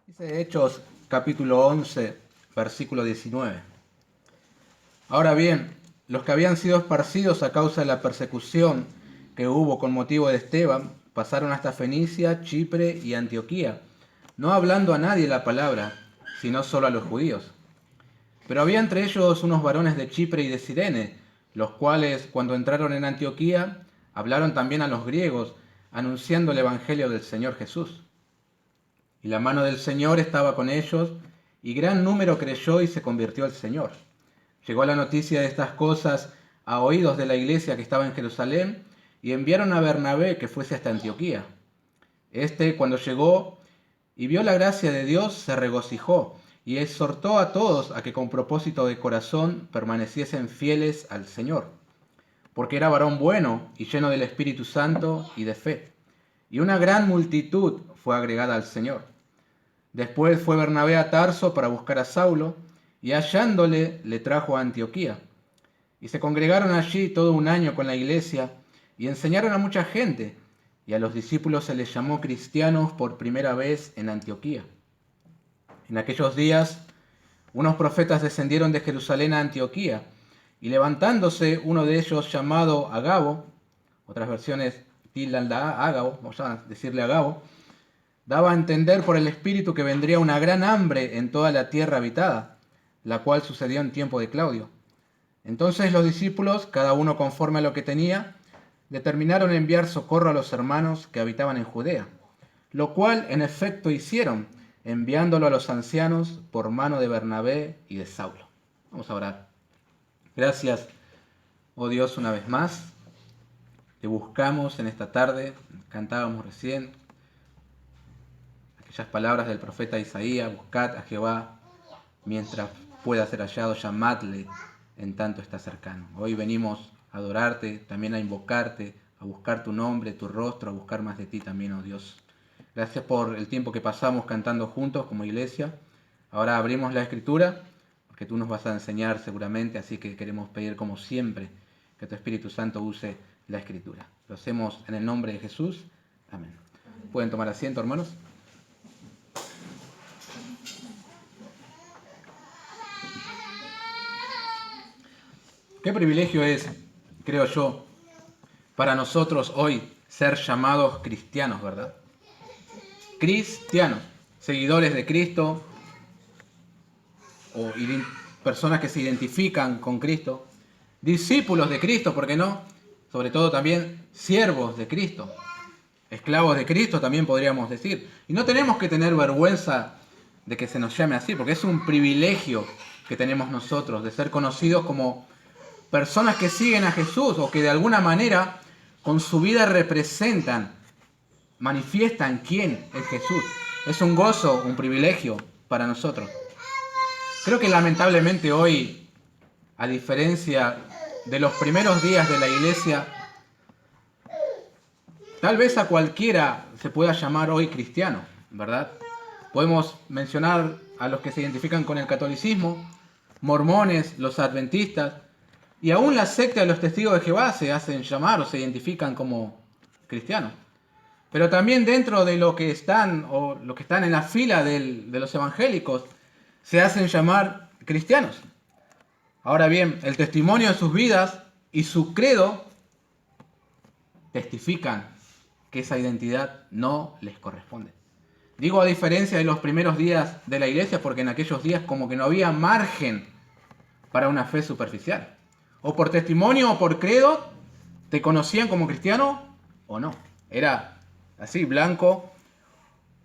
Dice Hechos capítulo 11, versículo 19. Ahora bien, los que habían sido esparcidos a causa de la persecución que hubo con motivo de Esteban, pasaron hasta Fenicia, Chipre y Antioquía, no hablando a nadie la palabra, sino solo a los judíos. Pero había entre ellos unos varones de Chipre y de Cirene, los cuales, cuando entraron en Antioquía, hablaron también a los griegos, anunciando el evangelio del Señor Jesús. Y la mano del Señor estaba con ellos, y gran número creyó y se convirtió al Señor. Llegó la noticia de estas cosas a oídos de la iglesia que estaba en Jerusalén, y enviaron a Bernabé que fuese hasta Antioquía. Cuando llegó y vio la gracia de Dios, se regocijó, y exhortó a todos a que con propósito de corazón permaneciesen fieles al Señor, porque era varón bueno y lleno del Espíritu Santo y de fe. Y una gran multitud fue agregada al Señor. Después fue Bernabé a Tarso para buscar a Saulo, y hallándole le trajo a Antioquía. Y se congregaron allí todo un año con la iglesia, y enseñaron a mucha gente, y a los discípulos se les llamó cristianos por primera vez en Antioquía. En aquellos días, unos profetas descendieron de Jerusalén a Antioquía, y levantándose uno de ellos llamado Agabo, otras versiones tildan la Ágabo, vamos a decirle Agabo, daba a entender por el Espíritu que vendría una gran hambre en toda la tierra habitada, la cual sucedió en tiempo de Claudio. Entonces los discípulos, cada uno conforme a lo que tenía, determinaron enviar socorro a los hermanos que habitaban en Judea, lo cual en efecto hicieron, enviándolo a los ancianos por mano de Bernabé y de Saulo. Vamos a orar. Gracias, oh Dios, una vez más. Te buscamos en esta tarde, cantábamos recién aquellas palabras del profeta Isaías: buscad a Jehová mientras pueda ser hallado, llamadle en tanto está cercano. Hoy venimos a adorarte, también a invocarte, a buscar tu nombre, tu rostro, a buscar más de ti también, oh Dios. Gracias por el tiempo que pasamos cantando juntos como iglesia. Ahora abrimos la Escritura, porque tú nos vas a enseñar seguramente, así que queremos pedir como siempre que tu Espíritu Santo use la Escritura. Lo hacemos en el nombre de Jesús. Amén. ¿Pueden tomar asiento, hermanos? Qué privilegio es, creo yo, para nosotros hoy ser llamados cristianos, ¿verdad? Cristianos, seguidores de Cristo, o personas que se identifican con Cristo, discípulos de Cristo, ¿por qué no? Sobre todo también siervos de Cristo, esclavos de Cristo también podríamos decir. Y no tenemos que tener vergüenza de que se nos llame así, porque es un privilegio que tenemos nosotros de ser conocidos como personas que siguen a Jesús o que de alguna manera con su vida representan, manifiestan quién es Jesús. Es un gozo, un privilegio para nosotros. Creo que lamentablemente hoy, a diferencia de los primeros días de la iglesia, tal vez a cualquiera se pueda llamar hoy cristiano, ¿verdad? Podemos mencionar a los que se identifican con el catolicismo, mormones, los adventistas, y aún la secta de los testigos de Jehová se hacen llamar o se identifican como cristianos. Pero también dentro de lo que están o lo que están en la fila de los evangélicos se hacen llamar cristianos. Ahora bien, el testimonio de sus vidas y su credo testifican que esa identidad no les corresponde. Digo a diferencia de los primeros días de la iglesia, porque en aquellos días como que no había margen para una fe superficial. O por testimonio o por credo, te conocían como cristiano o no. Era así, blanco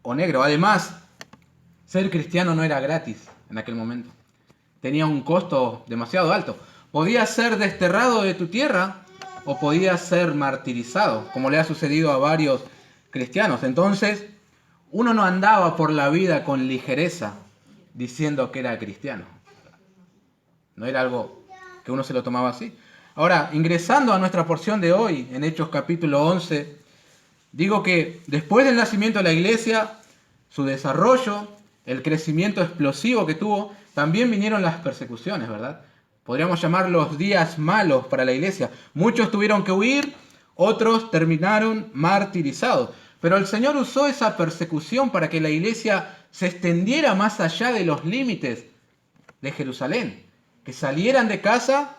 o negro. Además, ser cristiano no era gratis en aquel momento. Tenía un costo demasiado alto. Podías ser desterrado de tu tierra o podías ser martirizado, como le ha sucedido a varios cristianos. Entonces, uno no andaba por la vida con ligereza diciendo que era cristiano. No era algo que uno se lo tomaba así. Ahora, ingresando a nuestra porción de hoy, en Hechos capítulo 11, digo que después del nacimiento de la iglesia, su desarrollo, el crecimiento explosivo que tuvo, también vinieron las persecuciones, ¿verdad? Podríamos llamar los días malos para la iglesia. Muchos tuvieron que huir, otros terminaron martirizados. Pero el Señor usó esa persecución para que la iglesia se extendiera más allá de los límites de Jerusalén, que salieran de casa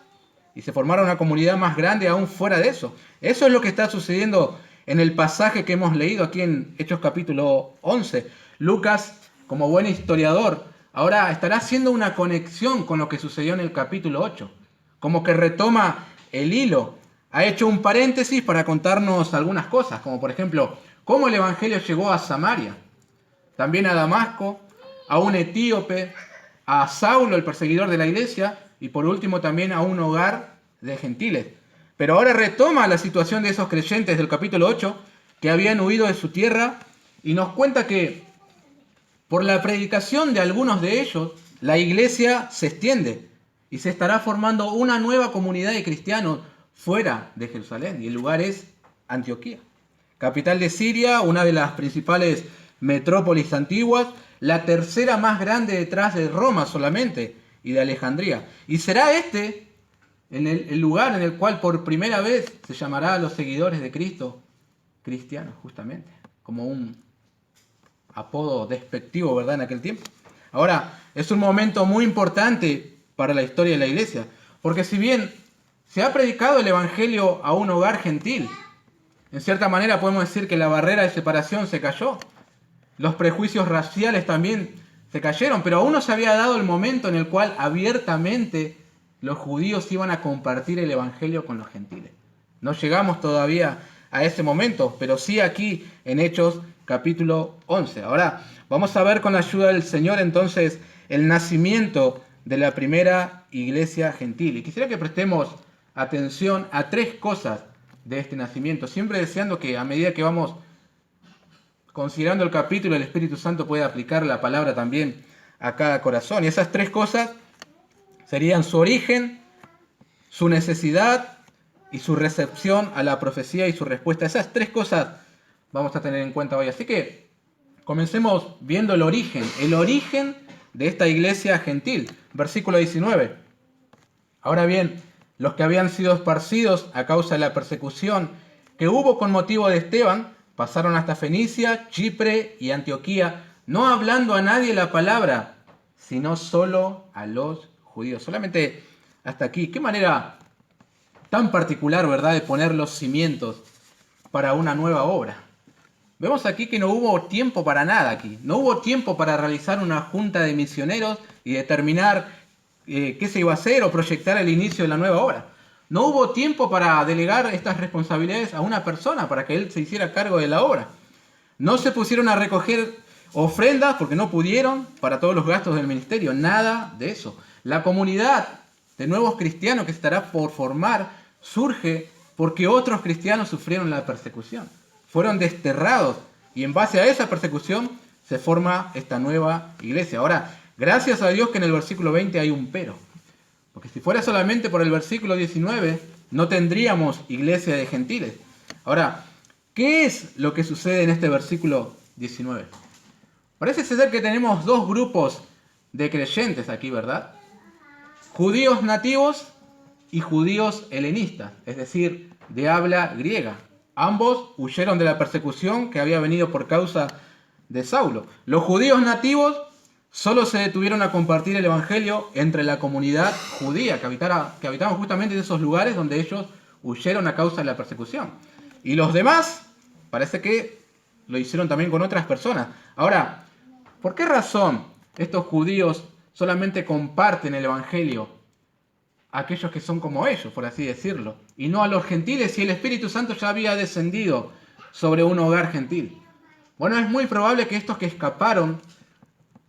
y se formara una comunidad más grande aún fuera de eso. Eso es lo que está sucediendo en el pasaje que hemos leído aquí en Hechos capítulo 11. Lucas, como buen historiador, ahora estará haciendo una conexión con lo que sucedió en el capítulo 8. Como que retoma el hilo. Ha hecho un paréntesis para contarnos algunas cosas, como por ejemplo, cómo el evangelio llegó a Samaria, también a Damasco, a un etíope, a Saulo, el perseguidor de la iglesia, y por último también a un hogar de gentiles. Pero ahora retoma la situación de esos creyentes del capítulo 8 que habían huido de su tierra y nos cuenta que por la predicación de algunos de ellos, la iglesia se extiende y se estará formando una nueva comunidad de cristianos fuera de Jerusalén, y el lugar es Antioquía, capital de Siria, una de las principales metrópolis antiguas, la tercera más grande detrás de Roma solamente y de Alejandría. Y será este el lugar en el cual por primera vez se llamará a los seguidores de Cristo cristianos, justamente, como un apodo despectivo, ¿verdad?, en aquel tiempo. Ahora, es un momento muy importante para la historia de la iglesia, porque si bien se ha predicado el evangelio a un hogar gentil, en cierta manera podemos decir que la barrera de separación se cayó, los prejuicios raciales también se cayeron, pero aún no se había dado el momento en el cual abiertamente los judíos iban a compartir el evangelio con los gentiles. No llegamos todavía a ese momento, pero sí aquí en Hechos capítulo 11. Ahora vamos a ver con la ayuda del Señor entonces el nacimiento de la primera iglesia gentil. Y quisiera que prestemos atención a tres cosas de este nacimiento, siempre deseando que a medida que vamos considerando el capítulo, el Espíritu Santo puede aplicar la palabra también a cada corazón. Y esas tres cosas serían su origen, su necesidad y su recepción a la profecía y su respuesta. Esas tres cosas vamos a tener en cuenta hoy. Así que comencemos viendo el origen de esta iglesia gentil. Versículo 19. Ahora bien, los que habían sido esparcidos a causa de la persecución que hubo con motivo de Esteban, pasaron hasta Fenicia, Chipre y Antioquía, no hablando a nadie la palabra, sino solo a los judíos. Solamente hasta aquí. Qué manera tan particular, ¿verdad?, de poner los cimientos para una nueva obra. Vemos aquí que no hubo tiempo para nada aquí. No hubo tiempo para realizar una junta de misioneros y determinar qué se iba a hacer o proyectar el inicio de la nueva obra. No hubo tiempo para delegar estas responsabilidades a una persona para que él se hiciera cargo de la obra. No se pusieron a recoger ofrendas porque no pudieron para todos los gastos del ministerio. Nada de eso. La comunidad de nuevos cristianos que se estará por formar surge porque otros cristianos sufrieron la persecución. Fueron desterrados y en base a esa persecución se forma esta nueva iglesia. Ahora, gracias a Dios que en el versículo 20 hay un pero. Porque si fuera solamente por el versículo 19, no tendríamos iglesia de gentiles. Ahora, ¿qué es lo que sucede en este versículo 19? Parece ser que tenemos dos grupos de creyentes aquí, ¿verdad? Judíos nativos y judíos helenistas, es decir, de habla griega. Ambos huyeron de la persecución que había venido por causa de Saulo. Los judíos nativos solo se detuvieron a compartir el evangelio entre la comunidad judía que habitaban justamente en esos lugares donde ellos huyeron a causa de la persecución. Y los demás parece que lo hicieron también con otras personas. Ahora, ¿por qué razón estos judíos solamente comparten el evangelio a aquellos que son como ellos, por así decirlo, y no a los gentiles si el Espíritu Santo ya había descendido sobre un hogar gentil? Bueno, es muy probable que estos que escaparon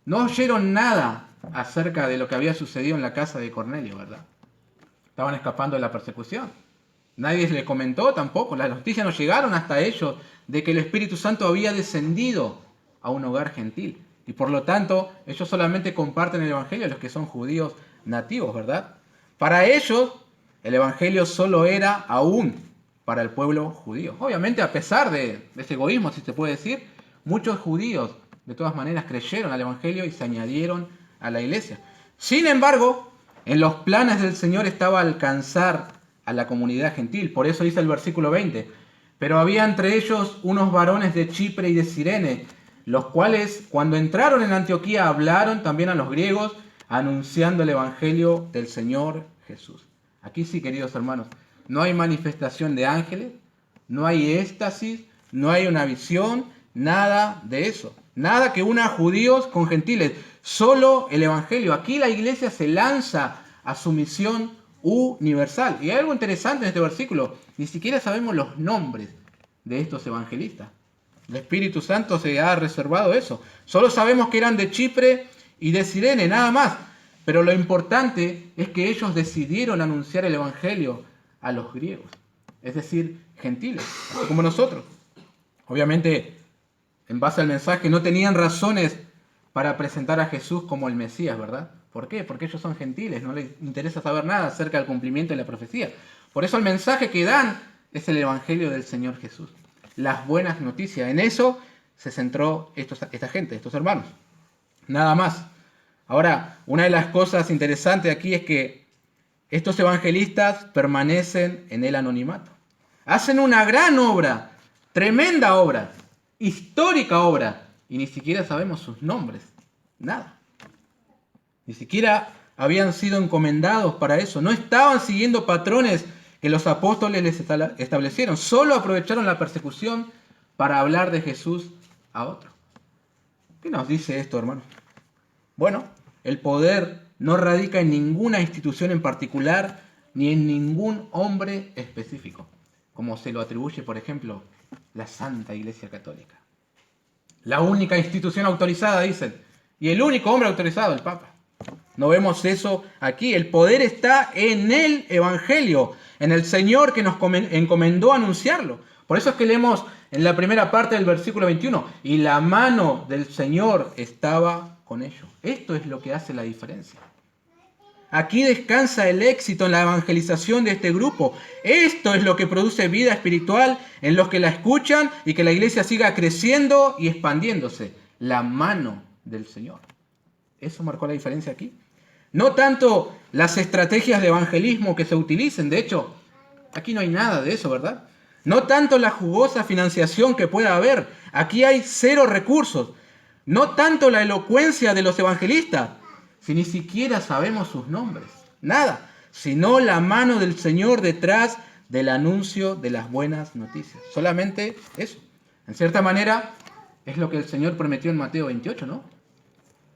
no oyeron nada acerca de lo que había sucedido en la casa de Cornelio, ¿verdad? Estaban escapando de la persecución. Nadie les comentó tampoco, las noticias no llegaron hasta ellos de que el Espíritu Santo había descendido a un hogar gentil. Y por lo tanto, ellos solamente comparten el Evangelio a los que son judíos nativos, ¿verdad? Para ellos, el Evangelio solo era aún para el pueblo judío. Obviamente, a pesar de ese egoísmo, si se puede decir, muchos judíos de todas maneras creyeron al Evangelio y se añadieron a la iglesia. Sin embargo, en los planes del Señor estaba alcanzar a la comunidad gentil. Por eso dice el versículo 20. Pero había entre ellos unos varones de Chipre y de Cirene, los cuales cuando entraron en Antioquía hablaron también a los griegos, anunciando el Evangelio del Señor Jesús. Aquí sí, queridos hermanos, no hay manifestación de ángeles, no hay éxtasis, no hay una visión, nada de eso. Nada que una a judíos con gentiles, solo el Evangelio. Aquí la iglesia se lanza a su misión universal. Y hay algo interesante en este versículo, ni siquiera sabemos los nombres de estos evangelistas. El Espíritu Santo se ha reservado eso. Solo sabemos que eran de Chipre y de Cirene, nada más. Pero lo importante es que ellos decidieron anunciar el Evangelio a los griegos, es decir, gentiles, así como nosotros. Obviamente, en base al mensaje, no tenían razones para presentar a Jesús como el Mesías, ¿verdad? ¿Por qué? Porque ellos son gentiles, no les interesa saber nada acerca del cumplimiento de la profecía. Por eso el mensaje que dan es el Evangelio del Señor Jesús. Las buenas noticias. En eso se centró esta gente, estos hermanos. Nada más. Ahora, una de las cosas interesantes aquí es que estos evangelistas permanecen en el anonimato. Hacen una gran obra, tremenda obra, histórica obra, y ni siquiera sabemos sus nombres. Nada. Ni siquiera habían sido encomendados para eso. No estaban siguiendo patrones que los apóstoles les establecieron. Solo aprovecharon la persecución para hablar de Jesús a otros. ¿Qué nos dice esto, hermano? Bueno, el poder no radica en ninguna institución en particular ni en ningún hombre específico, como se lo atribuye, por ejemplo, la Santa Iglesia Católica. La única institución autorizada, dicen, y el único hombre autorizado, el Papa. No vemos eso aquí. El poder está en el Evangelio, en el Señor que nos encomendó anunciarlo. Por eso es que leemos en la primera parte del versículo 21, y la mano del Señor estaba con ellos. Esto es lo que hace la diferencia. Aquí descansa el éxito en la evangelización de este grupo. Esto es lo que produce vida espiritual en los que la escuchan y que la iglesia siga creciendo y expandiéndose. La mano del Señor. Eso marcó la diferencia aquí. No tanto las estrategias de evangelismo que se utilicen, de hecho, aquí no hay nada de eso, ¿verdad? No tanto la jugosa financiación que pueda haber, aquí hay cero recursos. No tanto la elocuencia de los evangelistas, si ni siquiera sabemos sus nombres, nada, sino la mano del Señor detrás del anuncio de las buenas noticias. Solamente eso. En cierta manera, es lo que el Señor prometió en Mateo 28, ¿no?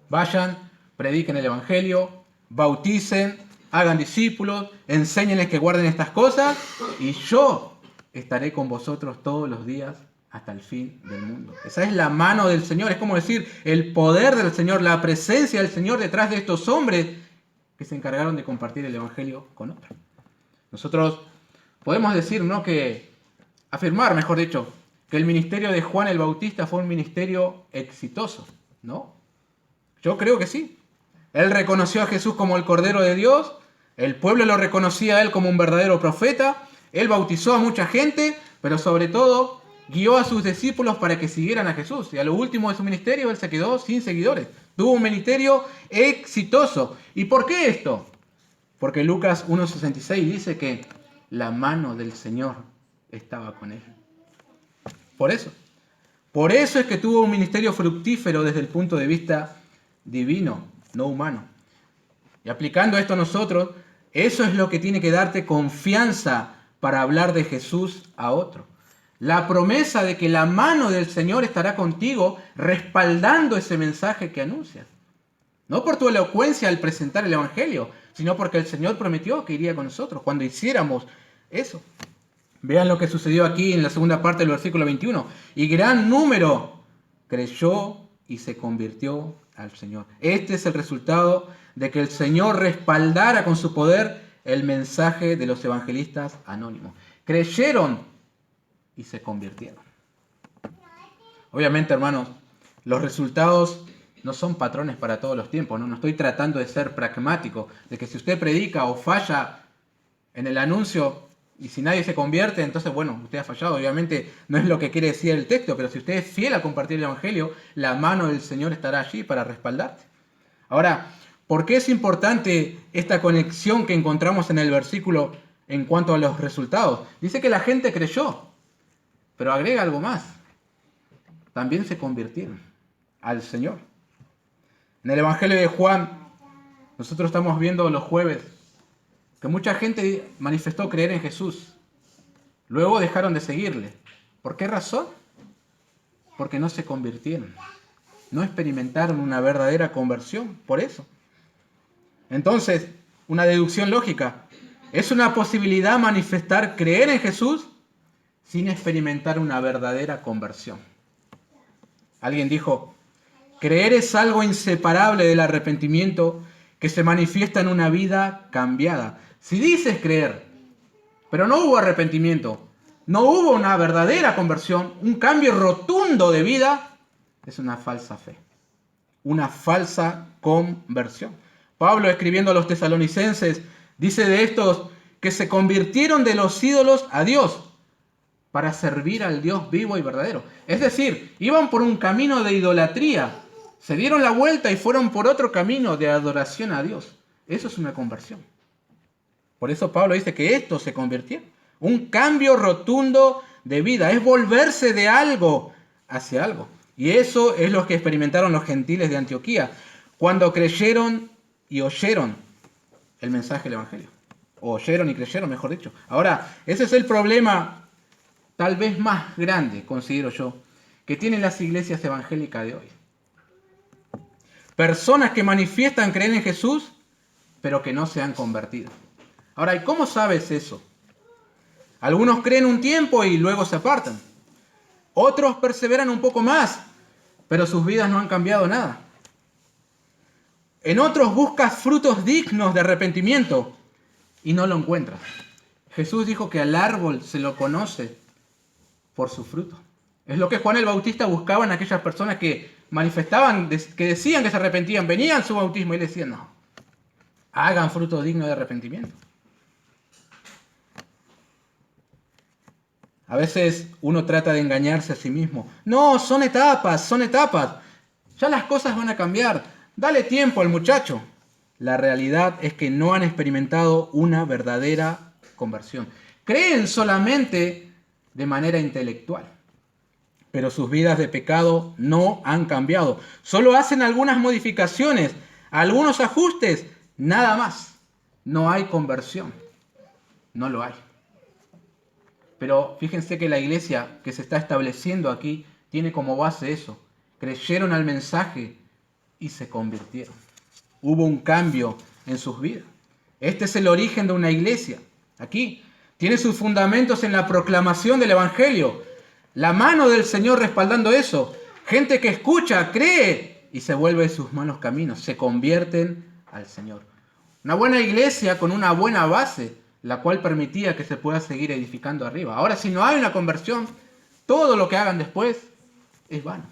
Vayan, prediquen el Evangelio, bauticen, hagan discípulos, enséñenles que guarden estas cosas y yo estaré con vosotros todos los días hasta el fin del mundo. Esa es la mano del Señor, es como decir, el poder del Señor, la presencia del Señor detrás de estos hombres que se encargaron de compartir el Evangelio con otros. Nosotros podemos decir, ¿no?, afirmar, mejor dicho, que el ministerio de Juan el Bautista fue un ministerio exitoso, ¿no? Yo creo que sí. Él reconoció a Jesús como el Cordero de Dios, el pueblo lo reconocía a él como un verdadero profeta, él bautizó a mucha gente, pero sobre todo guió a sus discípulos para que siguieran a Jesús. Y a lo último de su ministerio, él se quedó sin seguidores. Tuvo un ministerio exitoso. ¿Y por qué esto? Porque Lucas 1:66 dice que la mano del Señor estaba con él. Por eso. Por eso es que tuvo un ministerio fructífero desde el punto de vista divino, no humano. Y aplicando esto a nosotros, eso es lo que tiene que darte confianza para hablar de Jesús a otro. La promesa de que la mano del Señor estará contigo respaldando ese mensaje que anuncias. No por tu elocuencia al presentar el Evangelio, sino porque el Señor prometió que iría con nosotros cuando hiciéramos eso. Vean lo que sucedió aquí en la segunda parte del versículo 21. Y gran número creyó y se convirtió al Señor. Este es el resultado de que el Señor respaldara con su poder el mensaje de los evangelistas anónimos. Creyeron y se convirtieron. Obviamente, hermanos, los resultados no son patrones para todos los tiempos, ¿no? No estoy tratando de ser pragmático, de que si usted predica o falla en el anuncio y si nadie se convierte, entonces, bueno, usted ha fallado. Obviamente no es lo que quiere decir el texto, pero si usted es fiel a compartir el Evangelio, la mano del Señor estará allí para respaldarte. Ahora, ¿por qué es importante esta conexión que encontramos en el versículo en cuanto a los resultados? Dice que la gente creyó, pero agrega algo más. También se convirtieron. al Señor. En el Evangelio de Juan, nosotros estamos viendo los jueves que mucha gente manifestó creer en Jesús. Luego dejaron de seguirle. ¿Por qué razón? Porque no se convirtieron. No experimentaron una verdadera conversión. Por eso. Entonces, una deducción lógica. ¿Es una posibilidad manifestar creer en Jesús sin experimentar una verdadera conversión? Alguien dijo, creer es algo inseparable del arrepentimiento que se manifiesta en una vida cambiada. Si dices creer, pero no hubo arrepentimiento, no hubo una verdadera conversión, un cambio rotundo de vida, es una falsa fe, una falsa conversión. Pablo, escribiendo a los tesalonicenses, dice de estos que se convirtieron de los ídolos a Dios para servir al Dios vivo y verdadero. Es decir, iban por un camino de idolatría, se dieron la vuelta y fueron por otro camino de adoración a Dios. Eso es una conversión. Por eso Pablo dice que esto se convirtió. Un cambio rotundo de vida. Es volverse de algo hacia algo. Y eso es lo que experimentaron los gentiles de Antioquía cuando creyeron y oyeron el mensaje del Evangelio. O oyeron y creyeron, mejor dicho. Ahora, ese es el problema tal vez más grande, considero yo, que tienen las iglesias evangélicas de hoy. Personas que manifiestan creer en Jesús, pero que no se han convertido. Ahora, ¿y cómo sabes eso? Algunos creen un tiempo y luego se apartan. Otros perseveran un poco más, pero sus vidas no han cambiado nada. En otros buscas frutos dignos de arrepentimiento y no lo encuentras. Jesús dijo que al árbol se lo conoce por su fruto. Es lo que Juan el Bautista buscaba en aquellas personas que manifestaban, que decían que se arrepentían, venían a su bautismo y le decían, no, hagan fruto digno de arrepentimiento. A veces uno trata de engañarse a sí mismo. No, son etapas. Ya las cosas van a cambiar. Dale tiempo al muchacho. La realidad es que no han experimentado una verdadera conversión. Creen solamente de manera intelectual, pero sus vidas de pecado no han cambiado. Solo hacen algunas modificaciones, algunos ajustes, nada más. No hay conversión. No lo hay. Pero fíjense que la iglesia que se está estableciendo aquí tiene como base eso. Creyeron al mensaje y se convirtieron. Hubo un cambio en sus vidas. Este es el origen de una iglesia. Aquí tiene sus fundamentos en la proclamación del Evangelio. La mano del Señor respaldando eso. Gente que escucha, cree y se vuelve de sus malos caminos. Se convierten al Señor. Una buena iglesia con una buena base, la cual permitía que se pueda seguir edificando arriba. Ahora, si no hay una conversión, todo lo que hagan después es vano.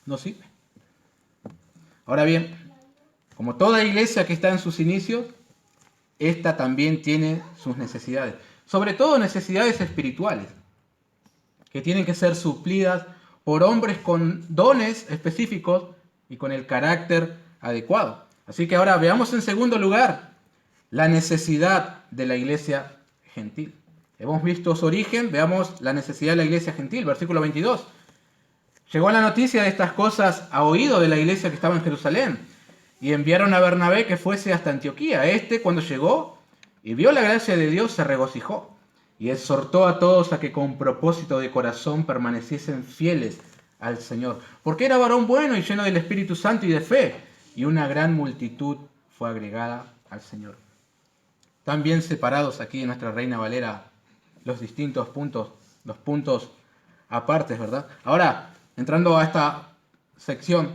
No sirve. Ahora bien, como toda iglesia que está en sus inicios, esta también tiene sus necesidades. Sobre todo necesidades espirituales, que tienen que ser suplidas por hombres con dones específicos y con el carácter adecuado. Así que ahora veamos en segundo lugar la necesidad de la iglesia gentil. Hemos visto su origen, veamos la necesidad de la iglesia gentil, versículo 22. Llegó la noticia de estas cosas a oído de la iglesia que estaba en Jerusalén y enviaron a Bernabé que fuese hasta Antioquía. Cuando llegó y vio la gracia de Dios, se regocijó y exhortó a todos a que con propósito de corazón permaneciesen fieles al Señor, porque era varón bueno y lleno del Espíritu Santo y de fe, y una gran multitud fue agregada al Señor. Están bien separados aquí en nuestra Reina Valera los distintos puntos, los puntos apartes, ¿verdad? Ahora, entrando a esta sección,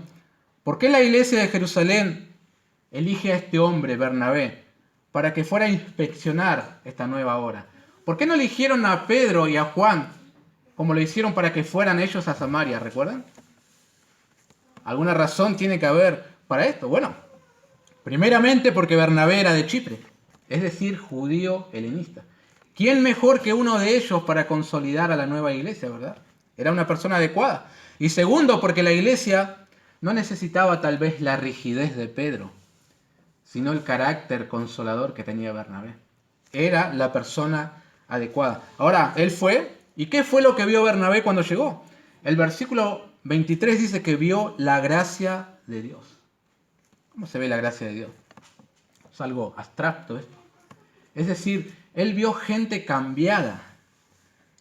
¿por qué la iglesia de Jerusalén elige a este hombre, Bernabé, para que fuera a inspeccionar esta nueva obra? ¿Por qué no eligieron a Pedro y a Juan como lo hicieron para que fueran ellos a Samaria? ¿Recuerdan? ¿Alguna razón tiene que haber para esto? Bueno, primeramente porque Bernabé era de Chipre, es decir, judío helenista. ¿Quién mejor que uno de ellos para consolidar a la nueva iglesia, verdad? Era una persona adecuada. Y segundo, porque la iglesia no necesitaba tal vez la rigidez de Pedro, sino el carácter consolador que tenía Bernabé. Era la persona adecuada. Ahora, él fue, ¿y qué fue lo que vio Bernabé cuando llegó? El versículo 23 dice que vio la gracia de Dios. ¿Cómo se ve la gracia de Dios? Es algo abstracto esto. Es decir, él vio gente cambiada.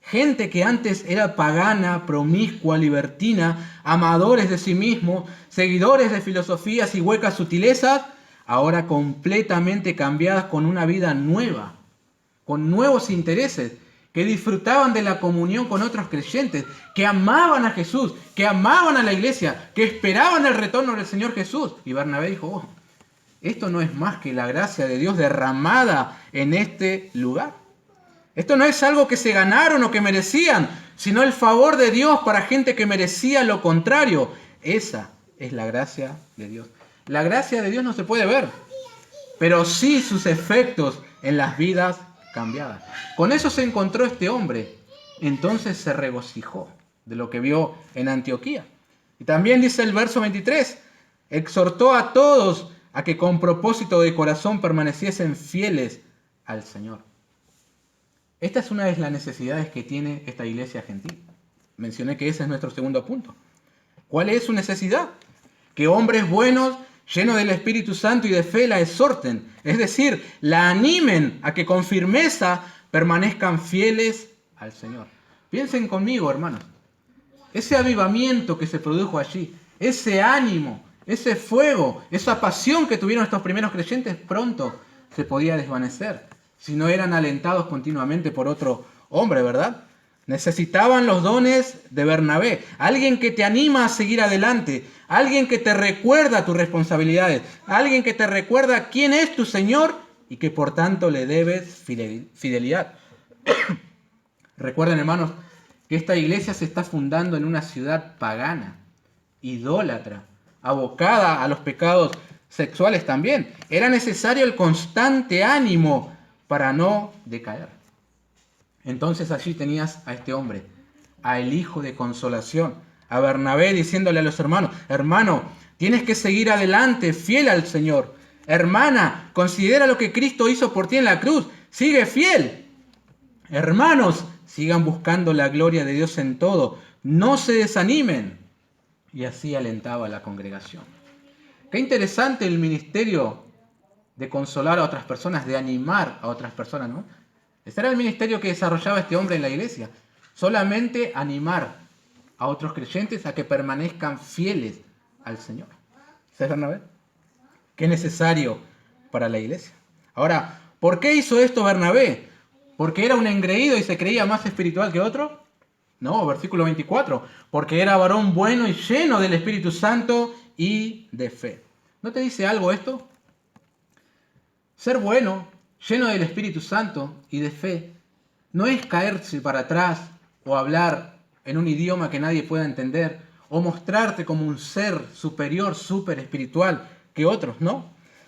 Gente que antes era pagana, promiscua, libertina, amadores de sí mismos, seguidores de filosofías y huecas sutilezas, ahora completamente cambiadas con una vida nueva, con nuevos intereses, que disfrutaban de la comunión con otros creyentes, que amaban a Jesús, que amaban a la iglesia, que esperaban el retorno del Señor Jesús. Y Bernabé dijo, oh, esto no es más que la gracia de Dios derramada en este lugar. Esto no es algo que se ganaron o que merecían, sino el favor de Dios para gente que merecía lo contrario. Esa es la gracia de Dios. La gracia de Dios no se puede ver, pero sí sus efectos en las vidas cambiadas. Con eso se encontró este hombre. Entonces se regocijó de lo que vio en Antioquía. Y también dice el verso 23, exhortó a todos a que con propósito de corazón permaneciesen fieles al Señor. Esta es una de las necesidades que tiene esta iglesia gentil. Mencioné que ese es nuestro segundo punto. ¿Cuál es su necesidad? Que hombres buenos, llenos del Espíritu Santo y de fe, la exhorten. Es decir, la animen a que con firmeza permanezcan fieles al Señor. Piensen conmigo, hermanos. Ese avivamiento que se produjo allí, ese ánimo, ese fuego, esa pasión que tuvieron estos primeros creyentes, pronto se podía desvanecer si no eran alentados continuamente por otro hombre, ¿verdad? Necesitaban los dones de Bernabé, alguien que te anima a seguir adelante, alguien que te recuerda tus responsabilidades, alguien que te recuerda quién es tu Señor y que por tanto le debes fidelidad. Recuerden, hermanos, que esta iglesia se está fundando en una ciudad pagana, idólatra, abocada a los pecados sexuales también. Era necesario el constante ánimo para no decaer. Entonces allí tenías a este hombre, a el hijo de consolación, a Bernabé diciéndole a los hermanos, hermano, tienes que seguir adelante, fiel al Señor. Hermana, considera lo que Cristo hizo por ti en la cruz, sigue fiel. Hermanos, sigan buscando la gloria de Dios en todo, no se desanimen. Y así alentaba a la congregación. Qué interesante el ministerio de consolar a otras personas, de animar a otras personas, ¿no? Ese era el ministerio que desarrollaba este hombre en la iglesia. Solamente animar a otros creyentes a que permanezcan fieles al Señor. ¿Se van a ver? Qué necesario para la iglesia. Ahora, ¿por qué hizo esto Bernabé? ¿Porque era un engreído y se creía más espiritual que otro? No, versículo 24. Porque era varón bueno y lleno del Espíritu Santo y de fe. ¿No te dice algo esto? Ser bueno, lleno del Espíritu Santo y de fe, no es caerse para atrás o hablar en un idioma que nadie pueda entender o mostrarte como un ser superior, súper espiritual que otros, ¿no?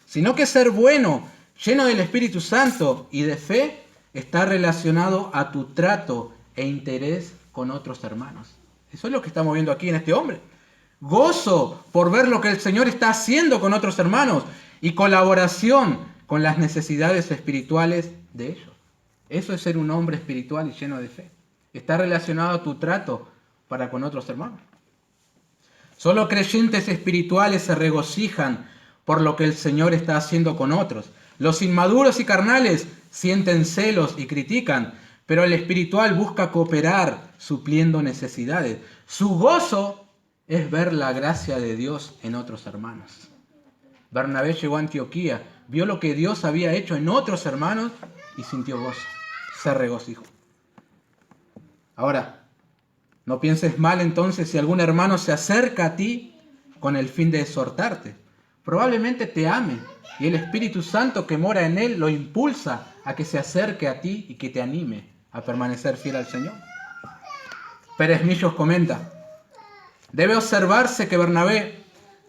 Sino que ser bueno, lleno del Espíritu Santo y de fe, está relacionado a tu trato e interés con otros hermanos. Eso es lo que estamos viendo aquí en este hombre. Gozo por ver lo que el Señor está haciendo con otros hermanos y colaboración con las necesidades espirituales de ellos. Eso es ser un hombre espiritual y lleno de fe. Está relacionado a tu trato para con otros hermanos. Solo creyentes espirituales se regocijan por lo que el Señor está haciendo con otros. Los inmaduros y carnales sienten celos y critican, pero el espiritual busca cooperar supliendo necesidades. Su gozo es ver la gracia de Dios en otros hermanos. Bernabé llegó a Antioquía, vio lo que Dios había hecho en otros hermanos y sintió gozo, se regocijó. Ahora, no pienses mal entonces si algún hermano se acerca a ti con el fin de exhortarte. Probablemente te ame y el Espíritu Santo que mora en él lo impulsa a que se acerque a ti y que te anime a permanecer fiel al Señor. Pérez Millos comenta, debe observarse que Bernabé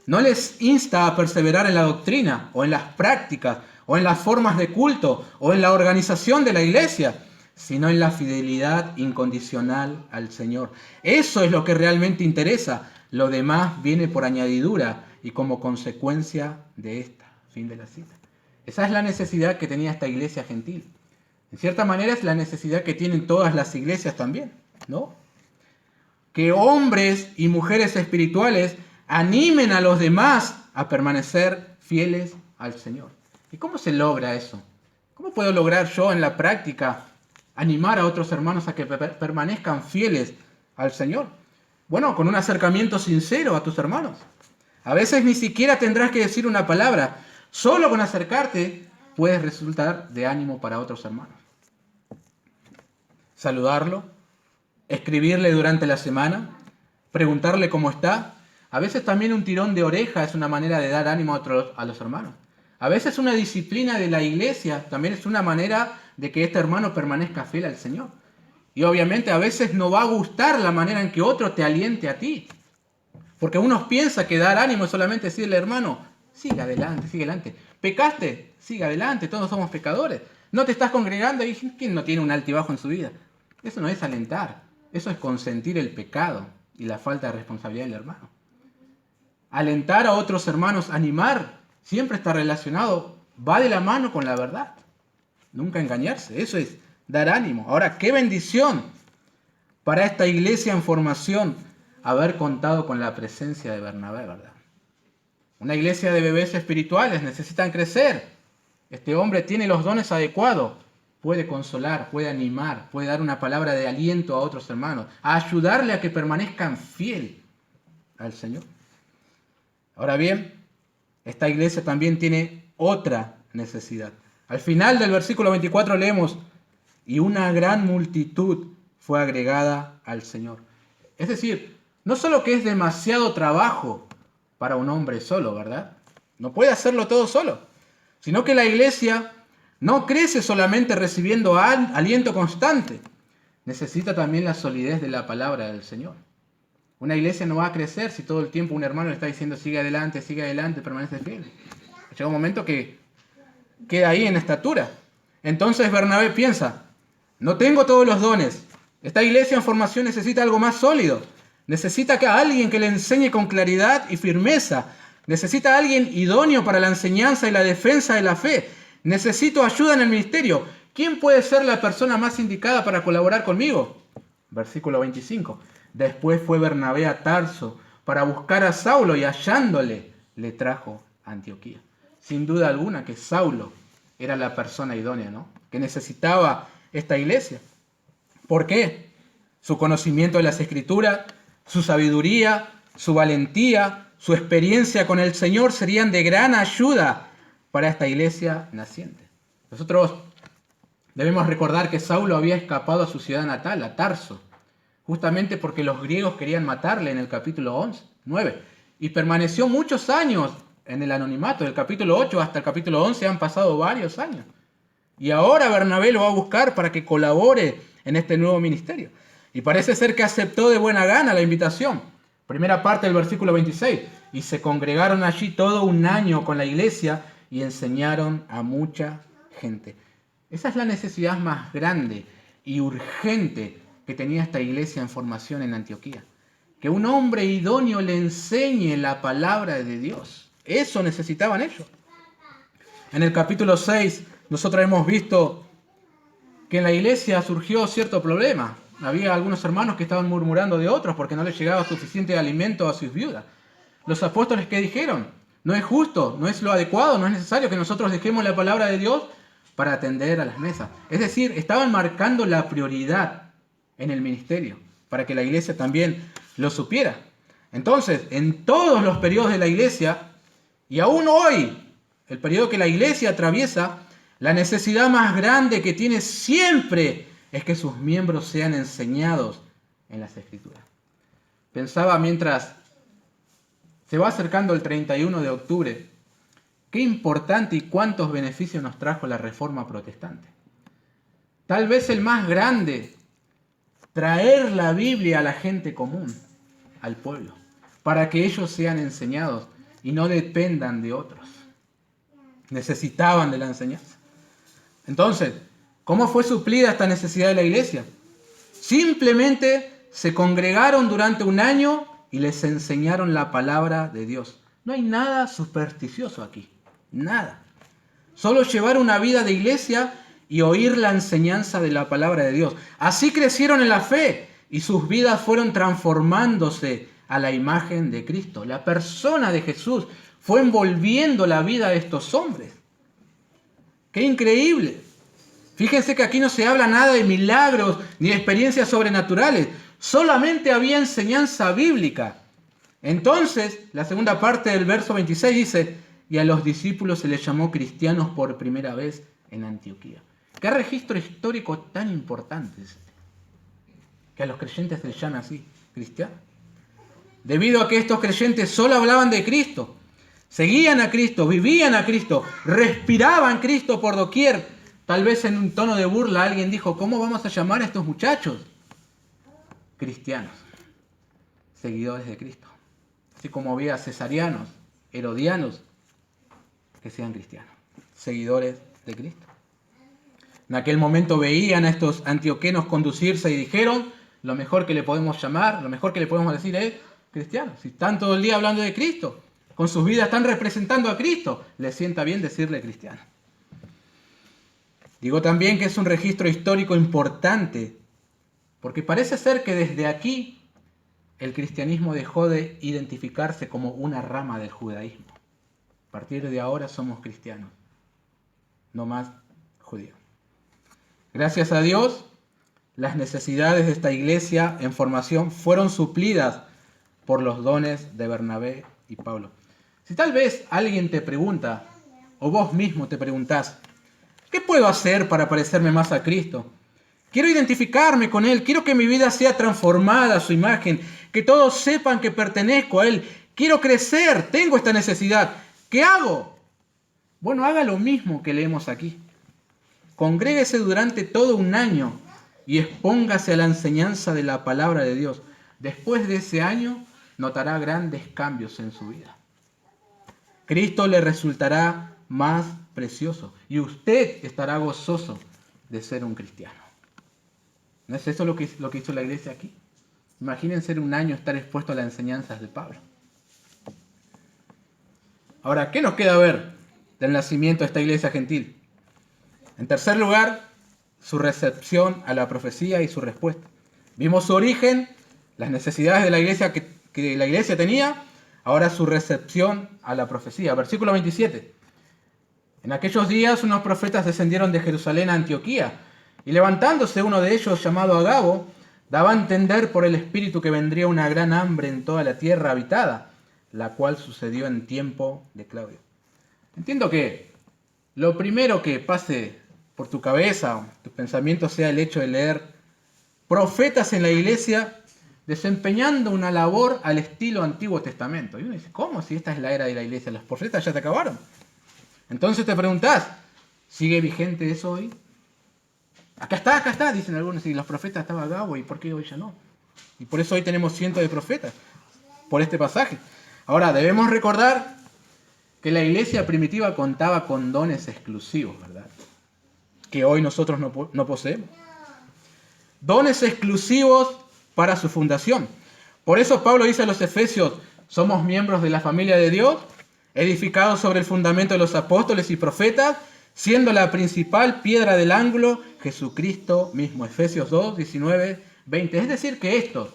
no les insta a perseverar en la doctrina, o en las prácticas, o en las formas de culto, o en la organización de la iglesia, sino en la fidelidad incondicional al Señor. Eso es lo que realmente interesa. Lo demás viene por añadidura y como consecuencia de esta. Fin de la cita. Esa es la necesidad que tenía esta iglesia gentil. En cierta manera es la necesidad que tienen todas las iglesias también, ¿no? que hombres y mujeres espirituales animen a los demás a permanecer fieles al Señor. ¿Y cómo se logra eso? ¿Cómo puedo lograr yo en la práctica animar a otros hermanos a que permanezcan fieles al Señor? Bueno, con un acercamiento sincero a tus hermanos. A veces ni siquiera tendrás que decir una palabra. Solo con acercarte puedes resultar de ánimo para otros hermanos. Saludarlo, escribirle durante la semana, preguntarle cómo está. A veces también un tirón de oreja es una manera de dar ánimo a los hermanos. A veces una disciplina de la iglesia también es una manera de que este hermano permanezca fiel al Señor. Y obviamente a veces no va a gustar la manera en que otro te aliente a ti. Porque uno piensa que dar ánimo es solamente decirle, hermano, sigue adelante. ¿Pecaste? Sigue adelante, todos somos pecadores. ¿No te estás congregando? ¿Y quién no tiene un altibajo en su vida? Eso no es alentar, eso es consentir el pecado y la falta de responsabilidad del hermano. Alentar a otros hermanos, animar, siempre está relacionado, va de la mano con la verdad. Nunca engañarse, eso es dar ánimo. Ahora, qué bendición para esta iglesia en formación haber contado con la presencia de Bernabé, ¿verdad? Una iglesia de bebés espirituales necesitan crecer. Este hombre tiene los dones adecuados. Puede consolar, puede animar, puede dar una palabra de aliento a otros hermanos, a ayudarle a que permanezcan fiel al Señor. Ahora bien, esta iglesia también tiene otra necesidad. Al final del versículo 24 leemos, y una gran multitud fue agregada al Señor. Es decir, no solo que es demasiado trabajo para un hombre solo, ¿verdad? No puede hacerlo todo solo, sino que la iglesia no crece solamente recibiendo aliento constante, necesita también la solidez de la palabra del Señor. Una iglesia no va a crecer si todo el tiempo un hermano le está diciendo sigue adelante, permanece fiel. Llega un momento que queda ahí en estatura. Entonces Bernabé piensa, no tengo todos los dones, esta iglesia en formación necesita algo más sólido, necesita a alguien que le enseñe con claridad y firmeza, necesita a alguien idóneo para la enseñanza y la defensa de la fe. Necesito ayuda en el ministerio. ¿Quién puede ser la persona más indicada para colaborar conmigo? Versículo 25. Después fue Bernabé a Tarso para buscar a Saulo y hallándole le trajo a Antioquía. Sin duda alguna que Saulo era la persona idónea, ¿no? Que necesitaba esta iglesia. ¿Por qué? Su conocimiento de las Escrituras, su sabiduría, su valentía, su experiencia con el Señor serían de gran ayuda para esta iglesia naciente. Nosotros debemos recordar que Saulo había escapado a su ciudad natal, a Tarso, justamente porque los griegos querían matarle en el capítulo 9, y permaneció muchos años en el anonimato. Del capítulo 8 hasta el capítulo 11 han pasado varios años. Y ahora Bernabé lo va a buscar para que colabore en este nuevo ministerio. Y parece ser que aceptó de buena gana la invitación. Primera parte del versículo 26. Y se congregaron allí todo un año con la iglesia y enseñaron a mucha gente. Esa es la necesidad más grande y urgente que tenía esta iglesia en formación en Antioquía. Que un hombre idóneo le enseñe la palabra de Dios. Eso necesitaban ellos. En el capítulo 6 nosotros hemos visto que en la iglesia surgió cierto problema. Había algunos hermanos que estaban murmurando de otros porque no les llegaba suficiente alimento a sus viudas. Los apóstoles, ¿qué dijeron? No es justo, no es lo adecuado, no es necesario que nosotros dejemos la palabra de Dios para atender a las mesas. Es decir, estaban marcando la prioridad en el ministerio para que la iglesia también lo supiera. Entonces, en todos los periodos de la iglesia, y aún hoy, el periodo que la iglesia atraviesa, la necesidad más grande que tiene siempre es que sus miembros sean enseñados en las Escrituras. Pensaba mientras se va acercando el 31 de octubre, qué importante y cuántos beneficios nos trajo la Reforma Protestante. Tal vez el más grande, traer la Biblia a la gente común, al pueblo, para que ellos sean enseñados y no dependan de otros. Necesitaban de la enseñanza. Entonces, ¿cómo fue suplida esta necesidad de la iglesia? Simplemente se congregaron durante un año y les enseñaron la palabra de Dios. No hay nada supersticioso aquí, nada. Solo llevar una vida de iglesia y oír la enseñanza de la palabra de Dios. Así crecieron en la fe y sus vidas fueron transformándose a la imagen de Cristo. La persona de Jesús fue envolviendo la vida de estos hombres. ¡Qué increíble! Fíjense que aquí no se habla nada de milagros ni de experiencias sobrenaturales. Solamente había enseñanza bíblica. Entonces, la segunda parte del verso 26 dice, y a los discípulos se les llamó cristianos por primera vez en Antioquía. ¿Qué registro histórico tan importante es este? Que a los creyentes se les llame así, cristianos. Debido a que estos creyentes solo hablaban de Cristo, seguían a Cristo, vivían a Cristo, respiraban Cristo por doquier. Tal vez en un tono de burla alguien dijo, ¿cómo vamos a llamar a estos muchachos? Cristianos, seguidores de Cristo. Así como había cesarianos, herodianos, que sean cristianos, seguidores de Cristo. En aquel momento veían a estos antioquenos conducirse y dijeron, lo mejor que le podemos llamar, lo mejor que le podemos decir es cristianos. Si están todo el día hablando de Cristo, con sus vidas están representando a Cristo, les sienta bien decirle cristiano. Digo también que es un registro histórico importante, porque parece ser que desde aquí el cristianismo dejó de identificarse como una rama del judaísmo. A partir de ahora somos cristianos, no más judíos. Gracias a Dios, las necesidades de esta iglesia en formación fueron suplidas por los dones de Bernabé y Pablo. Si tal vez alguien te pregunta, o vos mismo te preguntás, ¿qué puedo hacer para parecerme más a Cristo? Quiero identificarme con Él, quiero que mi vida sea transformada a su imagen, que todos sepan que pertenezco a Él, quiero crecer, tengo esta necesidad. ¿Qué hago? Bueno, haga lo mismo que leemos aquí. Congréguese durante todo un año y expóngase a la enseñanza de la palabra de Dios. Después de ese año, notará grandes cambios en su vida. Cristo le resultará más precioso y usted estará gozoso de ser un cristiano. ¿No es eso lo que hizo la iglesia aquí? Imagínense un año estar expuesto a las enseñanzas de Pablo. Ahora, ¿qué nos queda ver del nacimiento de esta iglesia gentil? En tercer lugar, su recepción a la profecía y su respuesta. Vimos su origen, las necesidades de la iglesia que la iglesia tenía, ahora su recepción a la profecía. Versículo 27. En aquellos días unos profetas descendieron de Jerusalén a Antioquía, y levantándose uno de ellos, llamado Agabo, daba a entender por el Espíritu que vendría una gran hambre en toda la tierra habitada, la cual sucedió en tiempo de Claudio. Entiendo que lo primero que pase por tu cabeza, tu pensamiento, sea el hecho de leer profetas en la iglesia desempeñando una labor al estilo Antiguo Testamento. Y uno dice, ¿cómo? Si esta es la era de la iglesia, los profetas ya se acabaron. Entonces te preguntás, ¿sigue vigente eso hoy? Acá está, dicen algunos, y los profetas estaban Agabo, ¿y por qué hoy ya no? Y por eso hoy tenemos cientos de profetas, por este pasaje. Ahora, debemos recordar que la iglesia primitiva contaba con dones exclusivos, ¿verdad? Que hoy nosotros no poseemos. Dones exclusivos para su fundación. Por eso Pablo dice a los Efesios, somos miembros de la familia de Dios, edificados sobre el fundamento de los apóstoles y profetas, siendo la principal piedra del ángulo Jesucristo mismo. Efesios 2, 19, 20. Es decir, que estos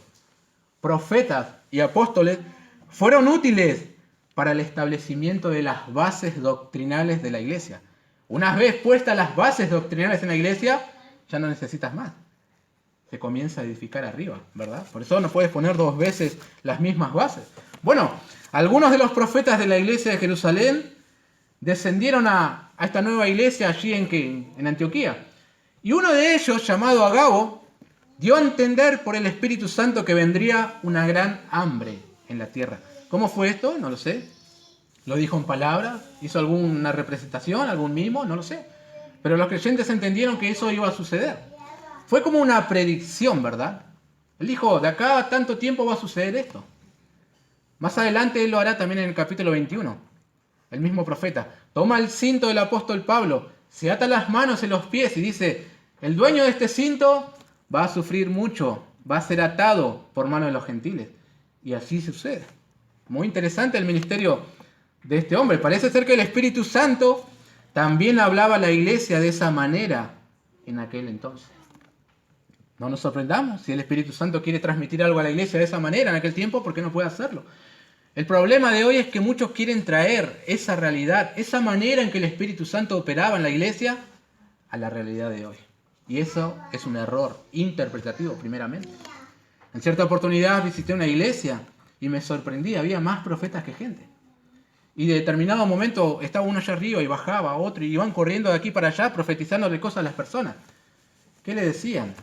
profetas y apóstoles fueron útiles para el establecimiento de las bases doctrinales de la iglesia. Una vez puestas las bases doctrinales en la iglesia, ya no necesitas más. Se comienza a edificar arriba, ¿verdad? Por eso no puedes poner dos veces las mismas bases. Bueno, algunos de los profetas de la iglesia de Jerusalén descendieron a esta nueva iglesia allí en Antioquía. Y uno de ellos, llamado Agabo, dio a entender por el Espíritu Santo que vendría una gran hambre en la tierra. ¿Cómo fue esto? No lo sé. ¿Lo dijo en palabras? ¿Hizo alguna representación, algún mimo? No lo sé. Pero los creyentes entendieron que eso iba a suceder. Fue como una predicción, ¿verdad? Él dijo, de acá a tanto tiempo va a suceder esto. Más adelante él lo hará también en el capítulo 21. El mismo profeta toma el cinto del apóstol Pablo, se ata las manos en los pies y dice, el dueño de este cinto va a sufrir mucho, va a ser atado por mano de los gentiles. Y así sucede. Muy interesante el ministerio de este hombre. Parece ser que el Espíritu Santo también hablaba a la iglesia de esa manera en aquel entonces. No nos sorprendamos. Si el Espíritu Santo quiere transmitir algo a la iglesia de esa manera en aquel tiempo, ¿por qué no puede hacerlo? El problema de hoy es que muchos quieren traer esa realidad, esa manera en que el Espíritu Santo operaba en la iglesia, a la realidad de hoy. Y eso es un error interpretativo, primeramente. En cierta oportunidad visité una iglesia y me sorprendí, había más profetas que gente. Y de determinado momento estaba uno allá arriba y bajaba otro y iban corriendo de aquí para allá profetizándole cosas a las personas. ¿Qué le decían?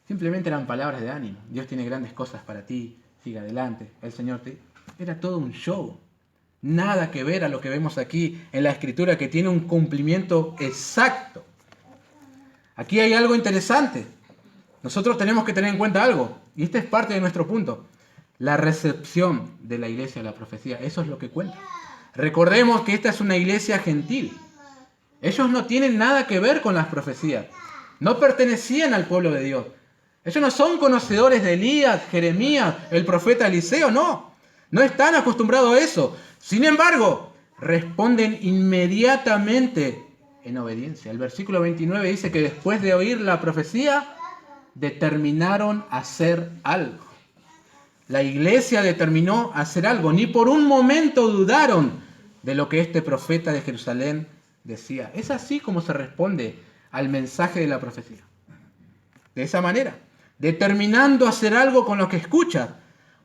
Simplemente eran palabras de ánimo. Dios tiene grandes cosas para ti, sigue adelante, el Señor te... Era todo un show. Nada que ver a lo que vemos aquí en la Escritura, que tiene un cumplimiento exacto. Aquí hay algo interesante. Nosotros tenemos que tener en cuenta algo, y este es parte de nuestro punto. La recepción de la iglesia a la profecía, eso es lo que cuenta. Recordemos que esta es una iglesia gentil. Ellos no tienen nada que ver con las profecías. No pertenecían al pueblo de Dios. Ellos no son conocedores de Elías, Jeremías, el profeta Eliseo, no. No están acostumbrados a eso. Sin embargo, responden inmediatamente en obediencia. El versículo 29 dice que después de oír la profecía, determinaron hacer algo. La iglesia determinó hacer algo. Ni por un momento dudaron de lo que este profeta de Jerusalén decía. Es así como se responde al mensaje de la profecía. De esa manera, determinando hacer algo con lo que escuchas.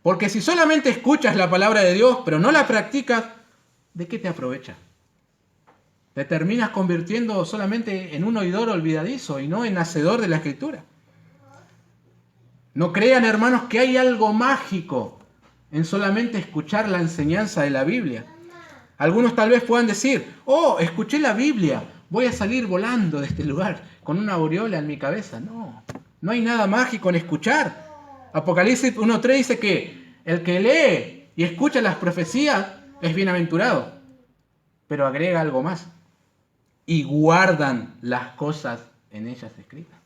Porque si solamente escuchas la palabra de Dios, pero no la practicas, ¿de qué te aprovecha? Te terminas convirtiendo solamente en un oidor olvidadizo y no en hacedor de la Escritura. No crean, hermanos, que hay algo mágico en solamente escuchar la enseñanza de la Biblia. Algunos tal vez puedan decir, oh, escuché la Biblia, voy a salir volando de este lugar con una aureola en mi cabeza. No, no hay nada mágico en escuchar. Apocalipsis 1:3 dice que el que lee y escucha las profecías es bienaventurado. Pero agrega algo más. Y guardan las cosas en ellas escritas.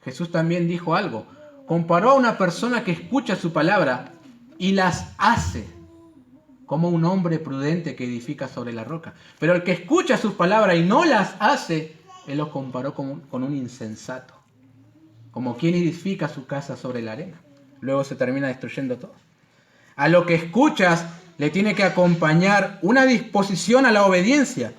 Jesús también dijo algo. Comparó a una persona que escucha su palabra y las hace, como un hombre prudente que edifica sobre la roca. Pero el que escucha sus palabras y no las hace, él lo comparó con un insensato. Como quien edifica su casa sobre la arena. Luego se termina destruyendo todo. A lo que escuchas le tiene que acompañar una disposición a la obediencia.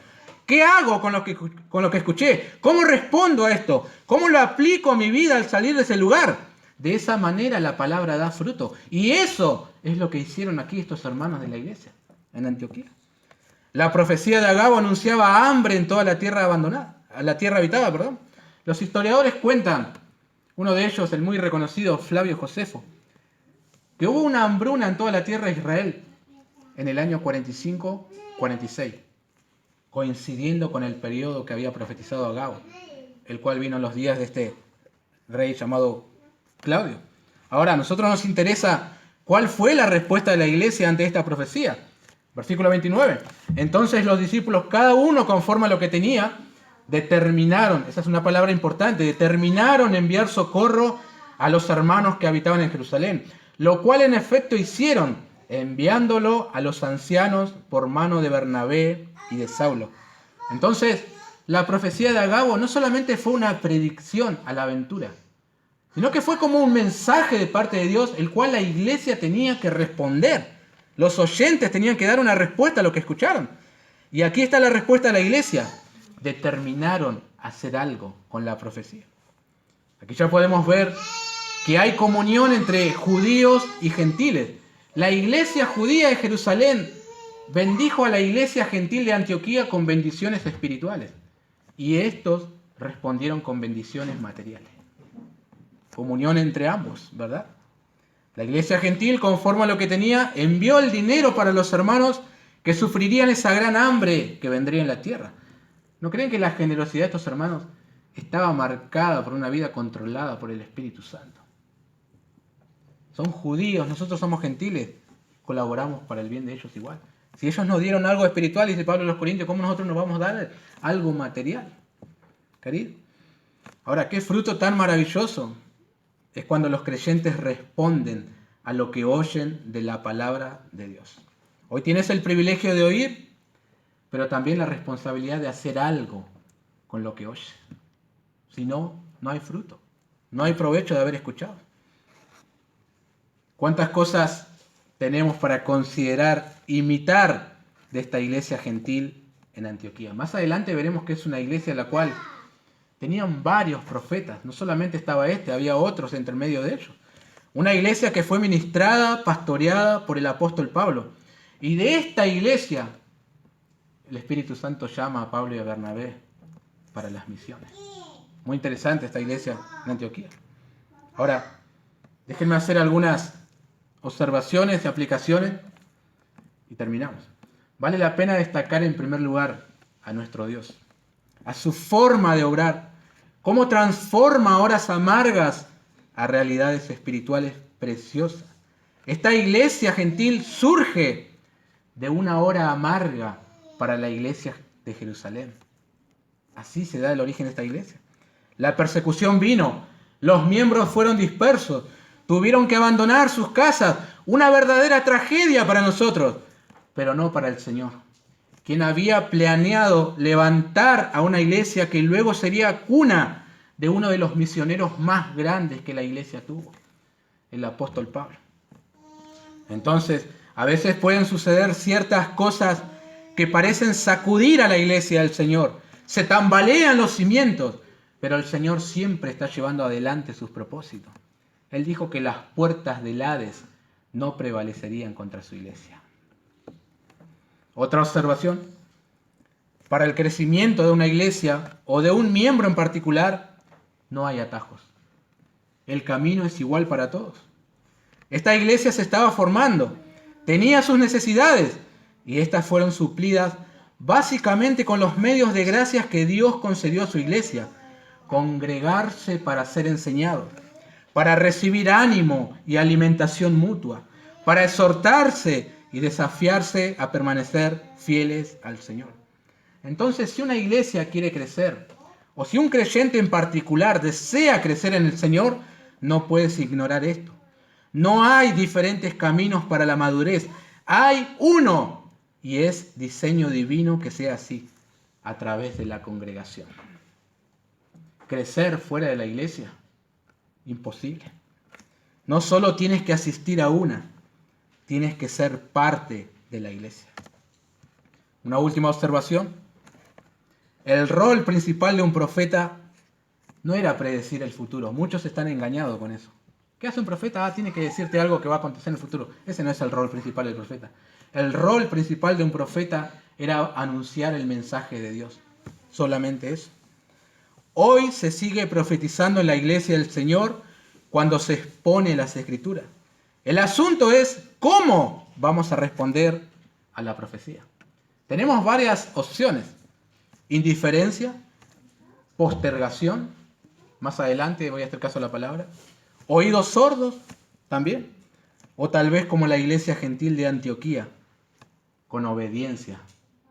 ¿Qué hago con lo que escuché? ¿Cómo respondo a esto? ¿Cómo lo aplico a mi vida al salir de ese lugar? De esa manera la palabra da fruto. Y eso es lo que hicieron aquí estos hermanos de la iglesia en Antioquía. La profecía de Agabo anunciaba hambre en toda la tierra abandonada, la tierra habitada, perdón. Los historiadores cuentan, uno de ellos, el muy reconocido Flavio Josefo, que hubo una hambruna en toda la tierra de Israel en el año 45-46, coincidiendo con el periodo que había profetizado Agabo, el cual vino en los días de este rey llamado Claudio. Ahora, a nosotros nos interesa cuál fue la respuesta de la iglesia ante esta profecía. Versículo 29. Entonces los discípulos, cada uno conforme a lo que tenía, determinaron, esa es una palabra importante, determinaron enviar socorro a los hermanos que habitaban en Jerusalén, lo cual en efecto hicieron, enviándolo a los ancianos por mano de Bernabé y de Saulo. Entonces, la profecía de Agabo no solamente fue una predicción a la aventura, sino que fue como un mensaje de parte de Dios, el cual la iglesia tenía que responder. Los oyentes tenían que dar una respuesta a lo que escucharon. Y aquí está la respuesta de la iglesia. Determinaron hacer algo con la profecía. Aquí ya podemos ver que hay comunión entre judíos y gentiles. La iglesia judía de Jerusalén bendijo a la iglesia gentil de Antioquía con bendiciones espirituales. Y estos respondieron con bendiciones materiales. Comunión entre ambos, ¿verdad? La iglesia gentil, conforme a lo que tenía, envió el dinero para los hermanos que sufrirían esa gran hambre que vendría en la tierra. ¿No creen que la generosidad de estos hermanos estaba marcada por una vida controlada por el Espíritu Santo? Son judíos, nosotros somos gentiles, colaboramos para el bien de ellos igual. Si ellos nos dieron algo espiritual, dice Pablo a los Corintios, ¿cómo nosotros nos vamos a dar algo material? Querido. Ahora, qué fruto tan maravilloso es cuando los creyentes responden a lo que oyen de la palabra de Dios. Hoy tienes el privilegio de oír, pero también la responsabilidad de hacer algo con lo que oyes. Si no, no hay fruto. No hay provecho de haber escuchado. ¿Cuántas cosas tenemos para considerar, imitar de esta iglesia gentil en Antioquía? Más adelante veremos que es una iglesia en la cual tenían varios profetas. No solamente estaba este, había otros entre medio de ellos. Una iglesia que fue ministrada, pastoreada por el apóstol Pablo. Y de esta iglesia, el Espíritu Santo llama a Pablo y a Bernabé para las misiones. Muy interesante esta iglesia en Antioquía. Ahora, déjenme hacer algunas observaciones y aplicaciones y terminamos. Vale la pena destacar en primer lugar a nuestro Dios, a su forma de obrar, cómo transforma horas amargas a realidades espirituales preciosas. Esta iglesia gentil surge de una hora amarga para la iglesia de Jerusalén. Así se da el origen de esta iglesia. La persecución vino, los miembros fueron dispersos, tuvieron que abandonar sus casas, una verdadera tragedia para nosotros, pero no para el Señor, quien había planeado levantar a una iglesia que luego sería cuna de uno de los misioneros más grandes que la iglesia tuvo, el apóstol Pablo. Entonces, a veces pueden suceder ciertas cosas que parecen sacudir a la iglesia del Señor. Se tambalean los cimientos, pero el Señor siempre está llevando adelante sus propósitos. Él dijo que las puertas del Hades no prevalecerían contra su iglesia. Otra observación. Para el crecimiento de una iglesia o de un miembro en particular, no hay atajos. El camino es igual para todos. Esta iglesia se estaba formando, tenía sus necesidades y estas fueron suplidas básicamente con los medios de gracias que Dios concedió a su iglesia. Congregarse para ser enseñados, para recibir ánimo y alimentación mutua, para exhortarse y desafiarse a permanecer fieles al Señor. Entonces, si una iglesia quiere crecer, o si un creyente en particular desea crecer en el Señor, no puedes ignorar esto. No hay diferentes caminos para la madurez. Hay uno, y es diseño divino que sea así, a través de la congregación. Crecer fuera de la iglesia, imposible. No solo tienes que asistir a una, tienes que ser parte de la iglesia. Una última observación. El rol principal de un profeta no era predecir el futuro. Muchos están engañados con eso. ¿Qué hace un profeta? Tiene que decirte algo que va a acontecer en el futuro. Ese no es el rol principal del profeta. El rol principal de un profeta era anunciar el mensaje de Dios. Solamente eso. Hoy se sigue profetizando en la iglesia del Señor cuando se expone las Escrituras. El asunto es cómo vamos a responder a la profecía. Tenemos varias opciones. Indiferencia, postergación, más adelante voy a hacer caso a la palabra. Oídos sordos, también. O tal vez como la iglesia gentil de Antioquía, con obediencia,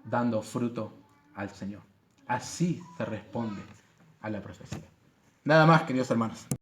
dando fruto al Señor. Así se responde a la profecía. Nada más, queridos hermanos.